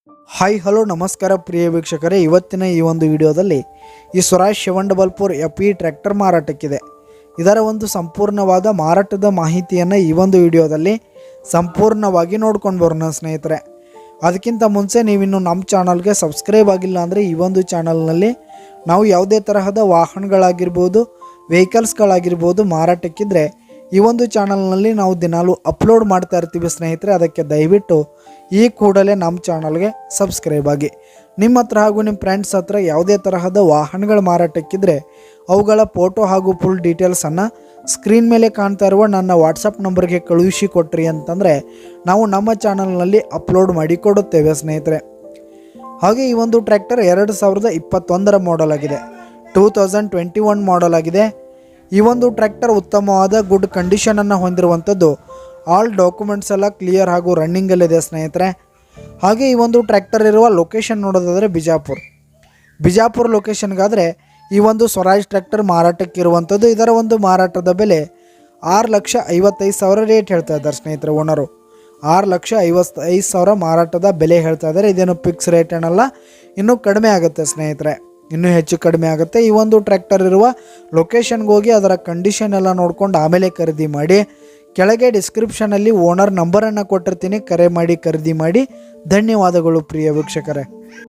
Hi hello ನಮಸ್ಕಾರ ಪ್ರಿಯ ವೀಕ್ಷಕರೇ, ಇವತ್ತಿನ ಈ ಒಂದು ವಿಡಿಯೋದಲ್ಲಿ ಈ ಸ್ವರಾಜ್ 744 FE ಟ್ರ್ಯಾಕ್ಟರ್ ಮಾರಾಟಕ್ಕಿದೆ. ಇದರ ಒಂದು ಸಂಪೂರ್ಣವಾದ ಮಾರಾಟದ ಮಾಹಿತಿಯನ್ನು ಈ ಒಂದು ವಿಡಿಯೋದಲ್ಲಿ ಸಂಪೂರ್ಣವಾಗಿ ನೋಡ್ಕೊಂಡು ಬರೋಣ ಸ್ನೇಹಿತರೆ. ಅದಕ್ಕಿಂತ ಮುಂಚೆ ನೀವಿನ್ನು ನಮ್ಮ ಚಾನಲ್ಗೆ ಸಬ್ಸ್ಕ್ರೈಬ್ ಆಗಿಲ್ಲ ಅಂದರೆ ಈ ಒಂದು ಚಾನಲ್ನಲ್ಲಿ ನಾವು ಯಾವುದೇ ತರಹದ ವಾಹನಗಳಾಗಿರ್ಬೋದು, ವೆಹಿಕಲ್ಸ್ಗಳಾಗಿರ್ಬೋದು ಮಾರಾಟಕ್ಕಿದ್ರೆ ಈ ಒಂದು ಚಾನಲ್ನಲ್ಲಿ ನಾವು ದಿನಾಲೂ ಅಪ್ಲೋಡ್ ಮಾಡ್ತಾ ಇರ್ತೀವಿ ಸ್ನೇಹಿತರೆ. ಅದಕ್ಕೆ ದಯವಿಟ್ಟು ಈ ಕೂಡಲೇ ನಮ್ಮ ಚಾನಲ್ಗೆ ಸಬ್ಸ್ಕ್ರೈಬ್ ಆಗಿ. ನಿಮ್ಮ ಹತ್ರ ಹಾಗೂ ನಿಮ್ಮ ಫ್ರೆಂಡ್ಸ್ ಹತ್ರ ಯಾವುದೇ ತರಹದ ವಾಹನಗಳ ಮಾರಾಟಕ್ಕಿದ್ರೆ ಅವುಗಳ ಫೋಟೋ ಹಾಗೂ ಫುಲ್ ಡೀಟೇಲ್ಸನ್ನು ಸ್ಕ್ರೀನ್ ಮೇಲೆ ಕಾಣ್ತಾ ಇರುವ ನನ್ನ ವಾಟ್ಸಪ್ ನಂಬರ್ಗೆ ಕಳುಹಿಸಿ ಕೊಟ್ರಿ ಅಂತಂದರೆ ನಾವು ನಮ್ಮ ಚಾನಲ್ನಲ್ಲಿ ಅಪ್ಲೋಡ್ ಮಾಡಿ ಕೊಡುತ್ತೇವೆ ಸ್ನೇಹಿತರೆ. ಹಾಗೆ ಈ ಒಂದು ಟ್ರ್ಯಾಕ್ಟರ್ 2021 ಮಾಡೆಲ್ ಆಗಿದೆ, 2021 ಮಾಡೆಲ್ ಆಗಿದೆ. ಈ ಒಂದು ಟ್ರ್ಯಾಕ್ಟರ್ ಉತ್ತಮವಾದ ಗುಡ್ ಕಂಡೀಷನನ್ನು ಹೊಂದಿರುವಂಥದ್ದು. ಆಲ್ ಡಾಕ್ಯುಮೆಂಟ್ಸ್ ಎಲ್ಲ ಕ್ಲಿಯರ್ ಹಾಗೂ ರನ್ನಿಂಗಲ್ಲಿದೆ ಸ್ನೇಹಿತರೆ. ಹಾಗೆ ಈ ಒಂದು ಟ್ರ್ಯಾಕ್ಟರ್ ಇರುವ ಲೊಕೇಶನ್ ನೋಡೋದಾದರೆ ಬಿಜಾಪುರ ಲೊಕೇಶನ್ಗಾದರೆ ಈ ಒಂದು ಸ್ವರಾಜ್ ಟ್ರ್ಯಾಕ್ಟರ್ ಮಾರಾಟಕ್ಕಿರುವಂಥದ್ದು. ಇದರ ಒಂದು ಮಾರಾಟದ ಬೆಲೆ 6,55,000 ರೇಟ್ ಹೇಳ್ತಾ ಇದ್ದಾರೆ ಸ್ನೇಹಿತರೆ. ಓನರು 6,55,000 ಮಾರಾಟದ ಬೆಲೆ ಹೇಳ್ತಾ ಇದ್ದಾರೆ. ಇದೇನು ಫಿಕ್ಸ್ ರೇಟ್ ಏನಲ್ಲ, ಇನ್ನೂ ಕಡಿಮೆ ಆಗುತ್ತೆ ಸ್ನೇಹಿತರೆ, ಇನ್ನೂ ಹೆಚ್ಚು ಕಡಿಮೆ ಆಗುತ್ತೆ. ಈ ಒಂದು ಟ್ರ್ಯಾಕ್ಟರ್ ಇರುವ ಲೊಕೇಶನ್ಗೆ ಹೋಗಿ ಅದರ ಕಂಡೀಷನ್ ಎಲ್ಲ ನೋಡ್ಕೊಂಡು ಆಮೇಲೆ ಖರೀದಿ ಮಾಡಿ. ಕೆಳಗೆ ಡಿಸ್ಕ್ರಿಪ್ಷನಲ್ಲಿ ಓನರ್ ನಂಬರನ್ನು ಕೊಟ್ಟಿರ್ತೀನಿ, ಕರೆ ಮಾಡಿ ಖರೀದಿ ಮಾಡಿ. ಧನ್ಯವಾದಗಳು ಪ್ರಿಯ ವೀಕ್ಷಕರೇ.